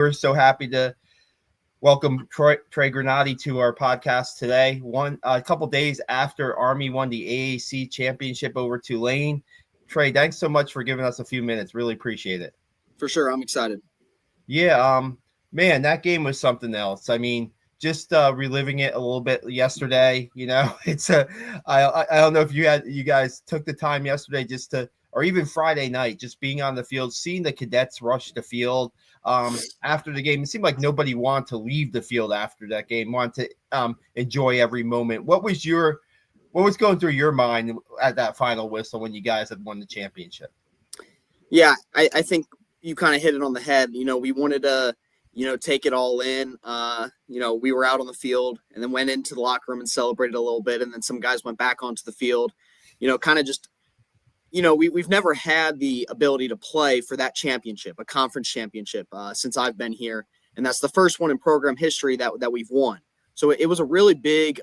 We're so happy to welcome Trey Gronotte to our podcast today. A couple days after Army won the AAC championship over Tulane. Trey, thanks so much for giving us a few minutes. Really appreciate it. For sure, I'm excited. Yeah, man, that game was something else. I mean, just reliving it a little bit yesterday. It's I don't know if you guys took the time yesterday just to, or even Friday night, just being on the field, seeing the cadets rush the field. After the game, it seemed like nobody wanted to leave the field after that game, wanted to enjoy every moment. What was going through your mind at that final whistle when you guys had won the championship? Yeah, I think you kind of hit it on the head. We wanted to, take it all in. We were out on the field and then went into the locker room and celebrated a little bit. And then some guys went back onto the field, kind of just, we've never had the ability to play for that championship, a conference championship, since I've been here. And that's the first one in program history that we've won. So it was a really big,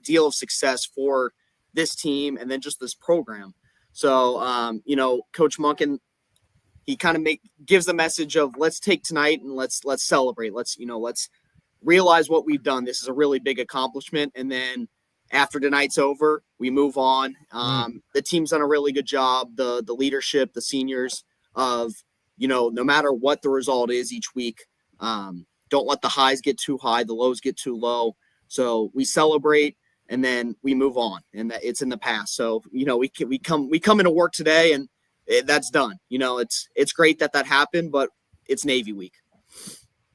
deal of success for this team and then just this program. So, Coach Monken, he kind of gives the message of let's take tonight and let's celebrate. Let's realize what we've done. This is a really big accomplishment. And then after tonight's over, we move on. The team's done a really good job. The leadership, the seniors of, no matter what the result is each week, don't let the highs get too high, the lows get too low. So we celebrate and then we move on, and that it's in the past. So, we come into work today and that's done. It's great that happened, but it's Navy week.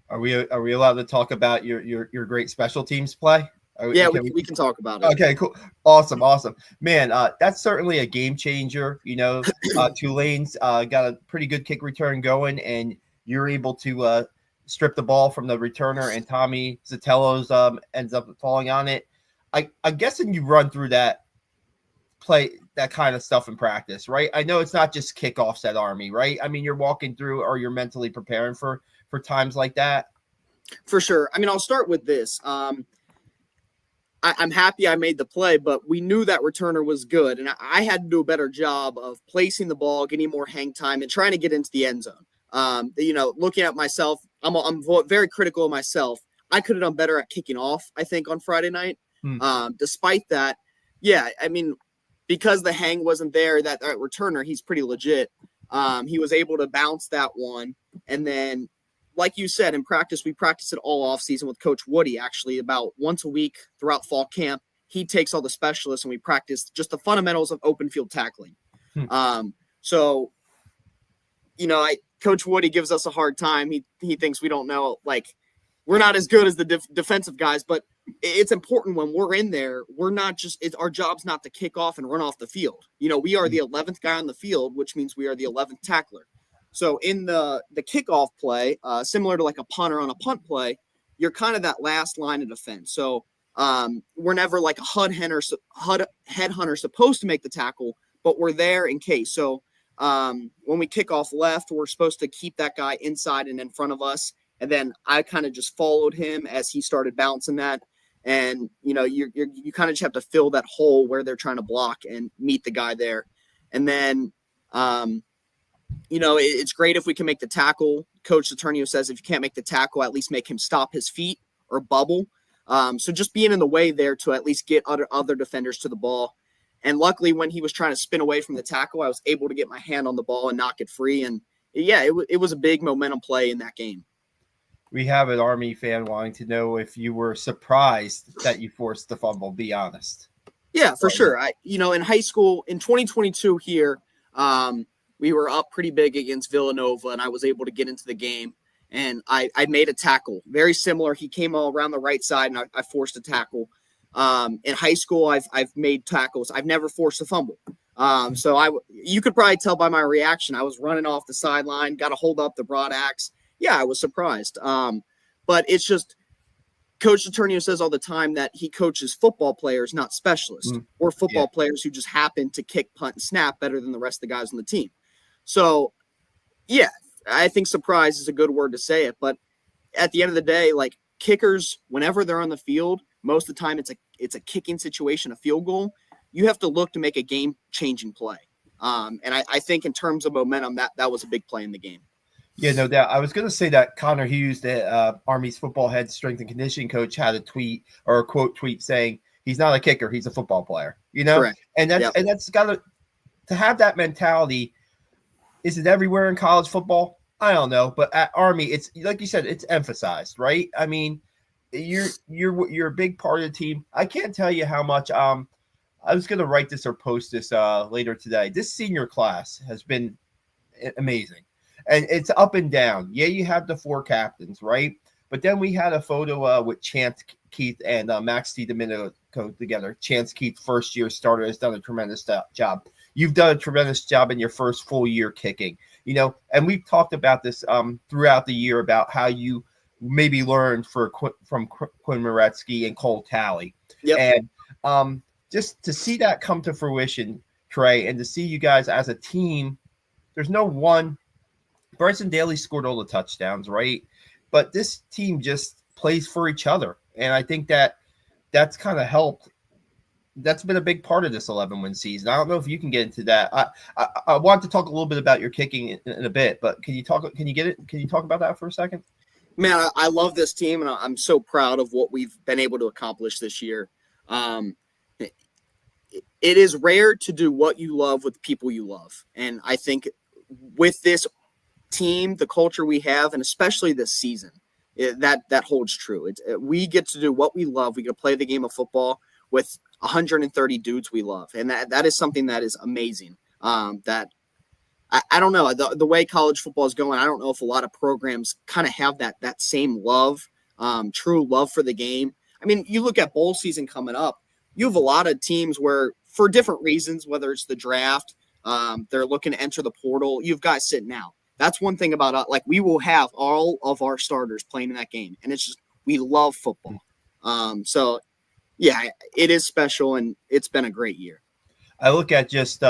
Are we allowed to talk about your great special teams play? We can talk about it. Okay, cool. Awesome. Man, that's certainly a game changer. Tulane's got a pretty good kick return going, and you're able to strip the ball from the returner, and Tommy Zatello's ends up falling on it. I'm guessing you run through that kind of stuff in practice, right? I know it's not just kickoffs at Army, right? I mean, you're walking through, or you're mentally preparing for times like that. For sure. I mean, I'll start with this. I'm happy I made the play, but we knew that returner was good, and I had to do a better job of placing the ball, getting more hang time, and trying to get into the end zone. Looking at myself, I'm very critical of myself. I could have done better at kicking off, I think, on Friday night. Despite that, yeah, I mean, because the hang wasn't there, that returner, he's pretty legit. He was able to bounce that one, and then, like you said, in practice, we practice it all off season with Coach Woody, actually, about once a week throughout fall camp. He takes all the specialists and we practice just the fundamentals of open field tackling. Coach Woody gives us a hard time. He thinks we don't know, we're not as good as the defensive guys, but it's important when we're in there. We're not just, our job's not to kick off and run off the field. We are the 11th guy on the field, which means we are the 11th tackler. So in the kickoff play, similar to like a punter on a punt play, you're kind of that last line of defense. So we're never like a headhunter supposed to make the tackle, but we're there in case. So when we kick off left, we're supposed to keep that guy inside and in front of us. And then I kind of just followed him as he started bouncing that. And, you kind of just have to fill that hole where they're trying to block and meet the guy there. And then, it's great if we can make the tackle. Coach Saturnio says if you can't make the tackle, at least make him stop his feet or bubble. So just being in the way there to at least get other defenders to the ball. And luckily, when he was trying to spin away from the tackle, I was able to get my hand on the ball and knock it free. And, yeah, it was a big momentum play in that game. We have an Army fan wanting to know if you were surprised that you forced the fumble. Be honest. Yeah, for sure. In high school in 2022 here, we were up pretty big against Villanova, and I was able to get into the game. And I made a tackle very similar. He came all around the right side, and I forced a tackle. In high school, I've made tackles. I've never forced a fumble. So you could probably tell by my reaction. I was running off the sideline, got to hold up the broad axe. Yeah, I was surprised. But it's just Coach Saturnio says all the time that he coaches football players, not specialists, or football players who just happen to kick, punt, and snap better than the rest of the guys on the team. So, yeah, I think surprise is a good word to say it. But at the end of the day, like kickers, whenever they're on the field, most of the time it's a kicking situation, a field goal. You have to look to make a game-changing play. And I think in terms of momentum, that was a big play in the game. Yeah, no doubt. I was going to say that Connor Hughes, the Army's football head strength and conditioning coach, had a tweet or a quote tweet saying he's not a kicker, he's a football player. Correct. And Yep. that's got to have that mentality. Is it everywhere in college football? I don't know, but at Army, it's like you said, it's emphasized, right? I mean, you're a big part of the team. I can't tell you how much. I was going to write this or post this later today. This senior class has been amazing, and it's up and down. Yeah, you have the 4 captains, right? But then we had a photo with Chance Keith and Max DiDomenico together. Chance Keith, first year starter, has done a tremendous job. You've done a tremendous job in your first full year kicking, and we've talked about this throughout the year about how you maybe learned from Quinn Moretsky and Cole Talley. Yep. And just to see that come to fruition, Trey, and to see you guys as a team, there's no one. Bryson Daly scored all the touchdowns, right? But this team just plays for each other. And I think that's kind of helped. That's been a big part of this 11-win season. I don't know if you can get into that. I want to talk a little bit about your kicking in a bit, but can you talk about that for a second? Man, I love this team, and I'm so proud of what we've been able to accomplish this year. It is rare to do what you love with people you love. And I think with this team, the culture we have, and especially this season, that holds true. We get to do what we love. We get to play the game of football with 130 dudes we love. And that is something that is amazing. That I don't know, the way college football is going, I don't know if a lot of programs kind of have that same love, true love for the game. I mean, you look at bowl season coming up, you have a lot of teams where, for different reasons, whether it's the draft, they're looking to enter the portal, you've guys sitting out. That's one thing about us. Like, we will have all of our starters playing in that game. And it's just, we love football. So, yeah, it is special, and it's been a great year. I look at just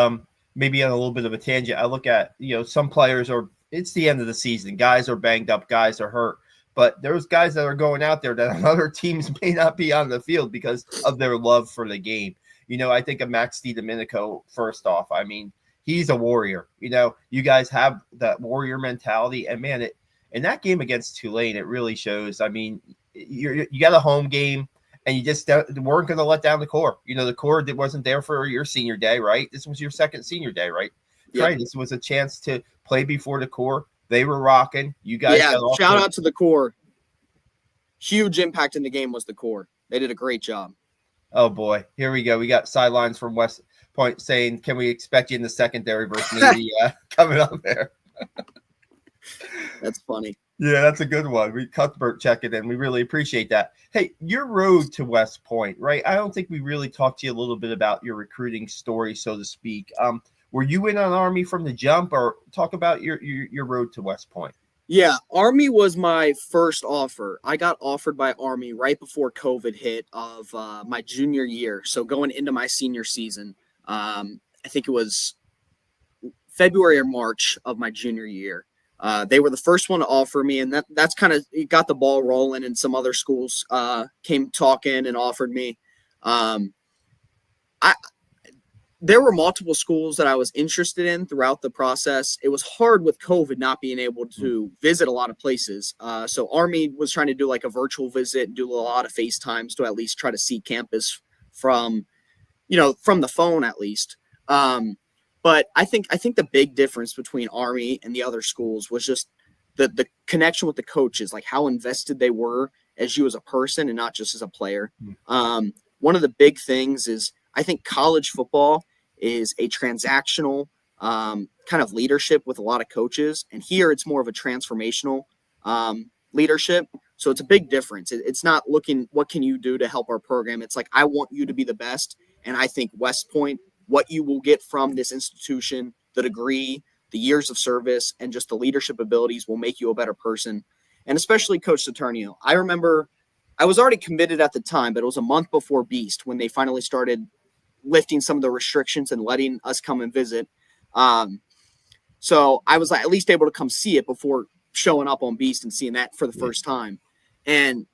maybe on a little bit of a tangent. I look at, some players it's the end of the season. Guys are banged up. Guys are hurt. But there's guys that are going out there that on other teams may not be on the field because of their love for the game. I think of Max DiDomenico first off. I mean, he's a warrior. You guys have that warrior mentality. And, man, in that game against Tulane, it really shows. I mean, you got a home game, and you just weren't going to let down the core. The core that wasn't there for your senior day, right? This was your second senior day, right? Yep. Right. This was a chance to play before the core. They were rocking. You guys. Yeah, shout out to the core. Huge impact in the game was the core. They did a great job. Oh, boy. Here we go. We got sidelines from West Point saying, can we expect you in the secondary versus Navy coming up there? That's funny. Yeah, that's a good one. We Cuthbert check it in. We really appreciate that. Hey, your road to West Point, right? I don't think we really talked to you a little bit about your recruiting story, so to speak. Were you in on Army from the jump, or talk about your road to West Point? Yeah, Army was my first offer. I got offered by Army right before COVID hit of my junior year. So going into my senior season, I think it was February or March of my junior year. They were the first one to offer me, and that's kind of got the ball rolling, and some other schools came talking and offered me. There were multiple schools that I was interested in throughout the process. It was hard with COVID not being able to visit a lot of places. So Army was trying to do like a virtual visit and do a lot of FaceTimes to at least try to see campus from the phone at least. But I think the big difference between Army and the other schools was just the connection with the coaches, like how invested they were as you as a person and not just as a player. One of the big things is I think college football is a transactional kind of leadership with a lot of coaches. And here it's more of a transformational leadership. So it's a big difference. It's not looking, what can you do to help our program? It's like, I want you to be the best. And I think West Point, what you will get from this institution, the degree, the years of service, and just the leadership abilities will make you a better person. And especially Coach Saturnio. I remember I was already committed at the time, but it was a month before Beast when they finally started lifting some of the restrictions and letting us come and visit. So I was at least able to come see it before showing up on Beast and seeing that for the first time. And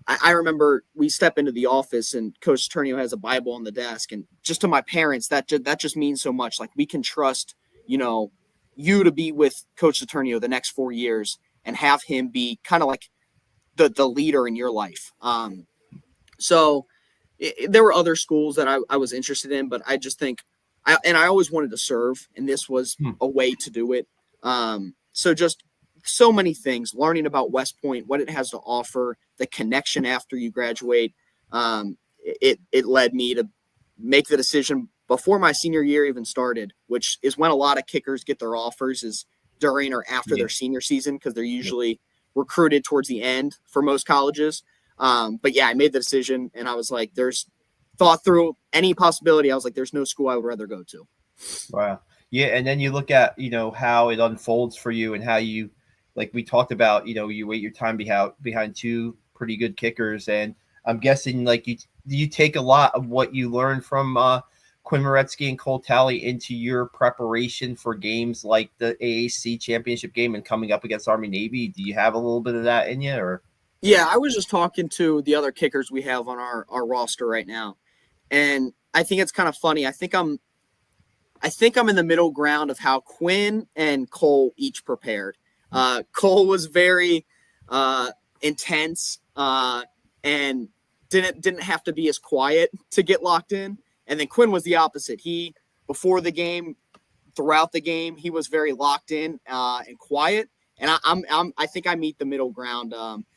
I remember we step into the office and Coach Saturnio has a Bible on the desk. And just to my parents, that just means so much. Like, we can trust, you to be with Coach Saturnio the next 4 years and have him be kind of like the leader in your life. There were other schools that I was interested in, but I just think I always wanted to serve, and this was a way to do it. So just so many things, learning about West Point, what it has to offer, the connection after you graduate. It led me to make the decision before my senior year even started, which is when a lot of kickers get their offers, is during or after their senior season, because they're usually recruited towards the end for most colleges. But yeah, I made the decision, and I was like, thought through any possibility. I was like, there's no school I would rather go to. Wow. Yeah. And then you look at, how it unfolds for you and how you, like we talked about, you wait your time behind two pretty good kickers. And I'm guessing like you take a lot of what you learned from Quinn Moretsky and Cole Talley into your preparation for games like the AAC championship game and coming up against Army Navy. Do you have a little bit of that in you, or? Yeah, I was just talking to the other kickers we have on our roster right now, and I think it's kind of funny. I think I'm in the middle ground of how Quinn and Cole each prepared. Cole was very intense and didn't have to be as quiet to get locked in. And then Quinn was the opposite. He, before the game, throughout the game, he was very locked in and quiet. And I think I meet the middle ground.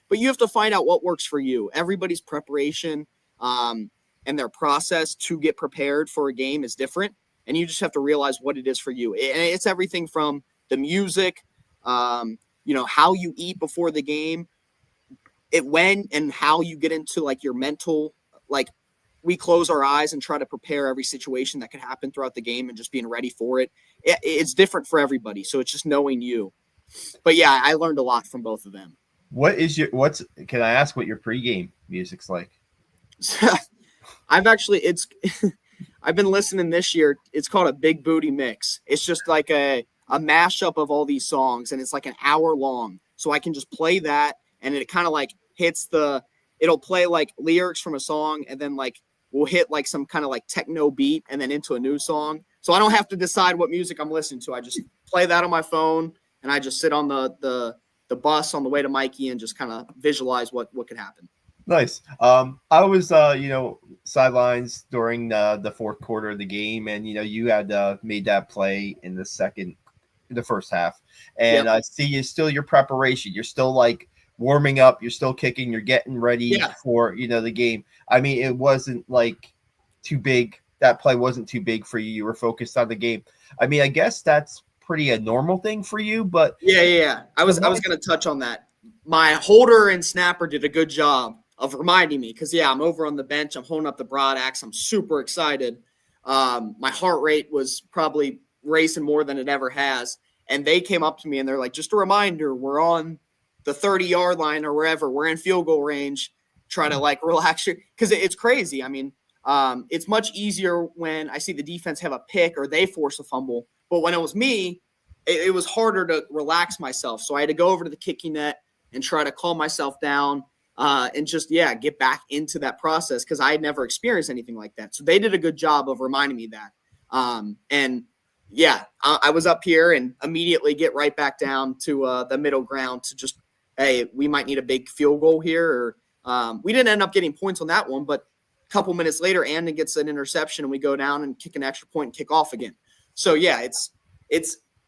But you have to find out what works for you. Everybody's preparation and their process to get prepared for a game is different. And you just have to realize what it is for you. And it's everything from the music, how you eat before the game, when and how you get into like your mental, like we close our eyes and try to prepare every situation that could happen throughout the game and just being ready for it. It's different for everybody. So it's just knowing you. But yeah, I learned a lot from both of them. Can I ask what your pregame music's like? I've been listening this year. It's called a Big Booty Mix. It's just like a mashup of all these songs, and it's like an hour long. So I can just play that, and it kind of like it'll play like lyrics from a song, and then like we'll hit like some kind of like techno beat, and then into a new song. So I don't have to decide what music I'm listening to. I just play that on my phone, and I just sit on the bus on the way to Mikey and just kind of visualize what could happen. Nice. I was, sidelines during the fourth quarter of the game, and you had made that play in the first half, and I see you still your preparation. You're still like warming up. You're still kicking. You're getting ready for the game. I mean, it wasn't like too big. That play wasn't too big for you. You were focused on the game. I mean, I guess that's pretty a normal thing for you, but yeah. I was going to touch on that. My holder and snapper did a good job of reminding me, because I'm over on the bench, I'm holding up the broad axe, I'm super excited. My heart rate was probably racing more than it ever has, and they came up to me and they're like, just a reminder, we're on the 30-yard line or wherever, we're in field goal range, try to like relax your, because it's crazy. I mean, it's much easier when I see the defense have a pick or they force a fumble, but when it was me, it was harder to relax myself. So I had to go over to the kicking net and try to calm myself down and just, get back into that process, because I had never experienced anything like that. So they did a good job of reminding me that. I was up here and immediately get right back down to the middle ground to just, hey, we might need a big field goal here. Or we didn't end up getting points on that one, but a couple minutes later, Andon gets an interception and we go down and kick an extra point and kick off again. So, it's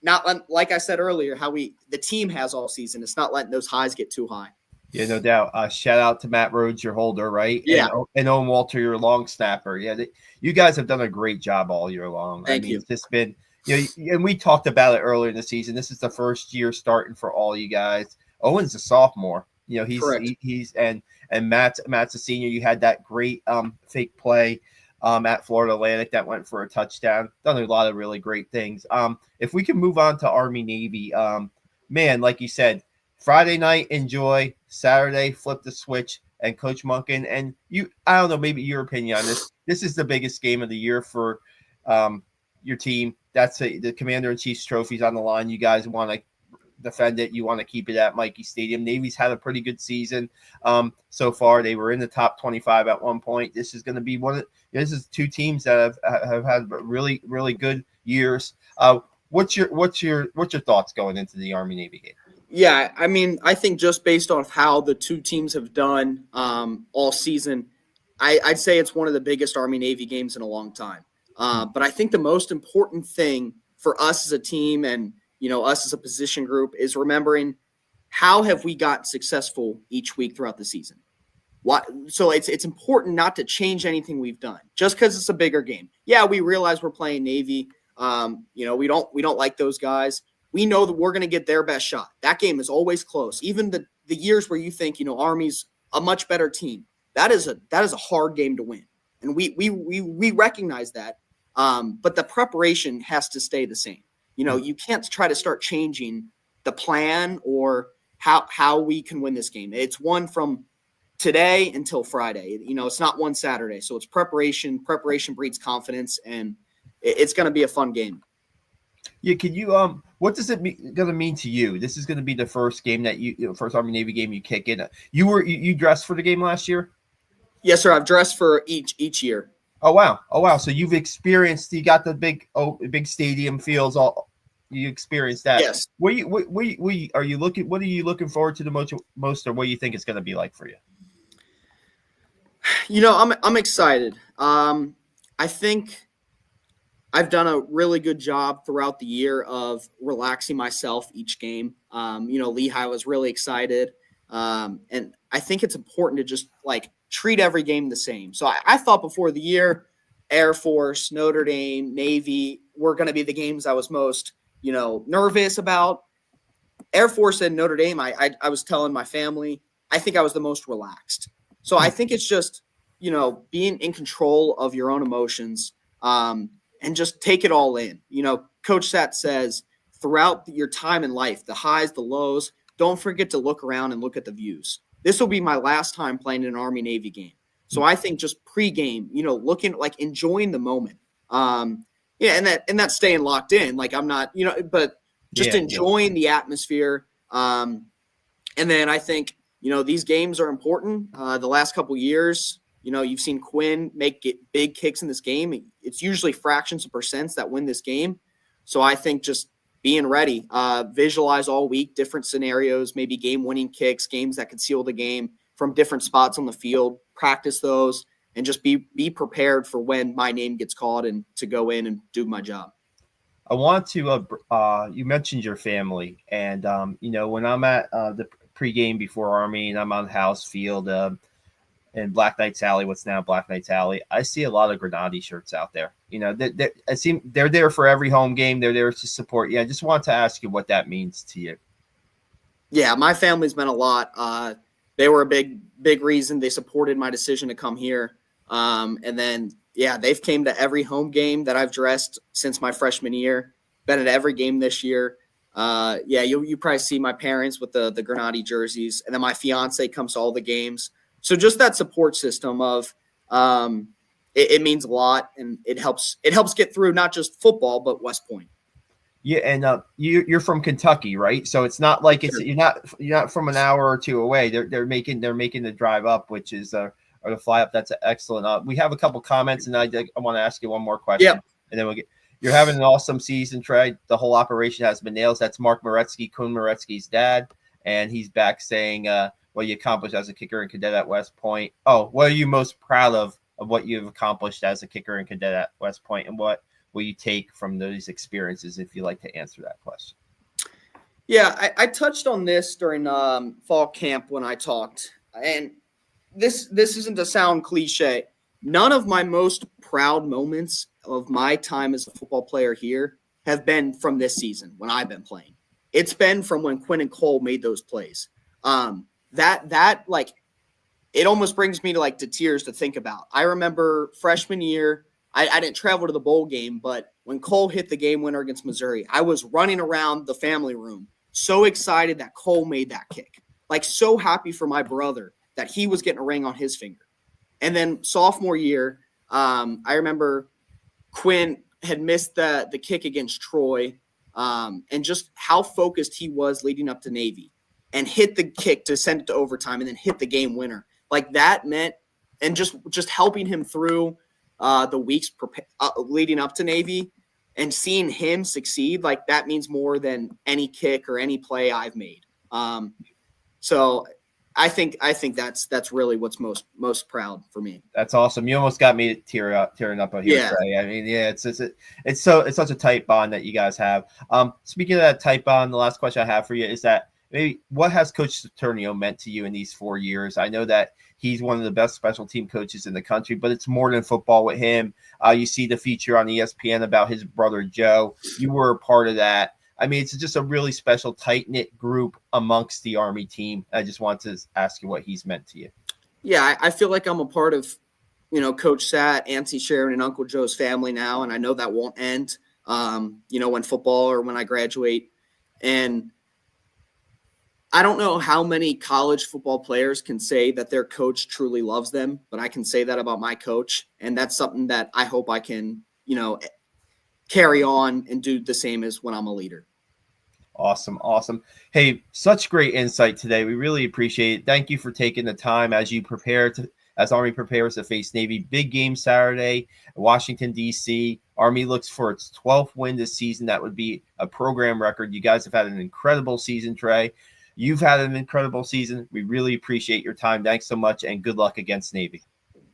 not like I said earlier, how the team has all season. It's not letting those highs get too high. Yeah, no doubt. Shout out to Matt Rhodes, your holder, right? Yeah. And Owen Walter, your long snapper. Yeah, you guys have done a great job all year long. Thank you. It's just been, and we talked about it earlier in the season. This is the first year starting for all you guys. Owen's a sophomore. He's and Matt's a senior. You had that great fake play at Florida Atlantic that went for a touchdown. Done a lot of really great things. If we can move on to Army Navy, man, like you said, Friday night, enjoy. Saturday, flip the switch. And Coach Monken, and I don't know, maybe your opinion on this. This is the biggest game of the year for your team. That's the Commander-in-Chief's trophy's on the line. You guys want to defend it. You want to keep it at Mikey Stadium. Navy's had a pretty good season so far. They were in the top 25 at one point. This is going to be this is two teams that have had really, really good years. what's your thoughts going into the Army Navy game? Yeah, I mean, I think just based off how the two teams have done all season, I'd say it's one of the biggest Army Navy games in a long time. But I think the most important thing for us as a team and us as a position group is remembering how have we gotten successful each week throughout the season. So it's important not to change anything we've done just because it's a bigger game. Yeah, we realize we're playing Navy. We don't like those guys. We know that we're going to get their best shot. That game is always close. Even the years where you think, Army's a much better team, that is a hard game to win. And we recognize that. But the preparation has to stay the same. You can't try to start changing the plan or how we can win this game. It's one from today until Friday. It's not one Saturday. So it's preparation. Preparation breeds confidence, and it's going to be a fun game. Yeah, can you what does it going to mean to you? This is going to be the first game that first Army Navy game you kick in. You dressed for the game last year? Yes, sir. I've dressed for each year. Oh wow! So you've experienced. You got the big stadium feels. You experienced that. Yes. What are you looking forward to the most, or what do you think it's going to be like for you? I'm excited. I think I've done a really good job throughout the year of relaxing myself each game. Lehigh was really excited. And I think it's important to just treat every game the same. So I thought before the year, Air Force, Notre Dame, Navy were going to be the games I was most, nervous about. Air Force and Notre Dame, I was telling my family, I think I was the most relaxed. So I think it's just, being in control of your own emotions, and just take it all in. Coach Sat says throughout your time in life, the highs, the lows, don't forget to look around and look at the views. This will be my last time playing an Army Navy game. So I think just pregame, looking enjoying the moment. And that's staying locked in. I'm not, but just enjoying the atmosphere. And then I think, these games are important. The last couple years, you've seen Quinn make big kicks in this game. It's usually fractions of percents that win this game. So I think just being ready, visualize all week, different scenarios, maybe game-winning kicks, games that could seal the game from different spots on the field, practice those, and just be prepared for when my name gets called and to go in and do my job. I want to, you mentioned your family, and, when I'm at the pregame before Army and I'm on House Field, and Black Knights Alley, what's now Black Knights Alley, I see a lot of Gronotte shirts out there. I seem they're there for every home game. They're there to support. Yeah, I just want to ask you what that means to you. Yeah, my family's been a lot. They were a big reason they supported my decision to come here. And then, they've came to every home game that I've dressed since my freshman year. Been at every game this year. You probably see my parents with the Gronotte jerseys, and then my fiance comes to all the games. So just that support system of it means a lot, and it helps get through not just football but West Point. Yeah, and you're from Kentucky, right? So it's not like it's you're not from an hour or two away. They're making the drive up, which is or the fly up. That's excellent. We have a couple comments, and I want to ask you one more question. Yeah. And then we'll get. You're having an awesome season, Trey. The whole operation has been nails. That's Mark Moretsky, Kuhn Moretsky's dad, and he's back saying. What you accomplished as a kicker and cadet at West Point. Oh, what are you most proud of what you've accomplished as a kicker and cadet at West Point, and what will you take from those experiences if you'd like to answer that question? Yeah, I touched on this during fall camp when I talked, and this isn't to sound cliche. None of my most proud moments of my time as a football player here have been from this season when I've been playing. It's been from when Quinn and Cole made those plays. That it almost brings me to tears to think about. I remember freshman year, I didn't travel to the bowl game, but when Cole hit the game winner against Missouri, I was running around the family room, so excited that Cole made that kick. So happy for my brother that he was getting a ring on his finger. And then sophomore year, I remember Quinn had missed the kick against Troy, and just how focused he was leading up to Navy. And hit the kick to send it to overtime and then hit the game winner. That meant, and just helping him through the weeks leading up to Navy, and seeing him succeed, like that means more than any kick or any play I've made. So I think that's really what's most proud for me. That's awesome. You almost got me tearing up here, Yeah. Trey. I mean, yeah, it's such a tight bond that you guys have. Speaking of that tight bond, the last question I have for you is that maybe what has Coach Saturnio meant to you in these 4 years? I know that he's one of the best special team coaches in the country, but it's more than football with him. You see the feature on ESPN about his brother Joe. You were a part of that. I mean, it's just a really special, tight-knit group amongst the Army team. I just want to ask you what he's meant to you. Yeah, I feel like I'm a part of, Coach Sat, Auntie Sharon, and Uncle Joe's family now, and I know that won't end, when football or when I graduate. And I don't know how many college football players can say that their coach truly loves them, but I can say that about my coach, and that's something that I hope I can, carry on and do the same as when I'm a leader. Awesome. Hey, such great insight today. We really appreciate it. Thank you for taking the time as Army prepares to face Navy. Big game Saturday, Washington, D.C. Army looks for its 12th win this season. That would be a program record. You guys have had an incredible season, Trey. You've had an incredible season. We really appreciate your time. Thanks so much, and good luck against Navy.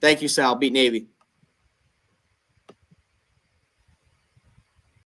Thank you, Sal. Beat Navy.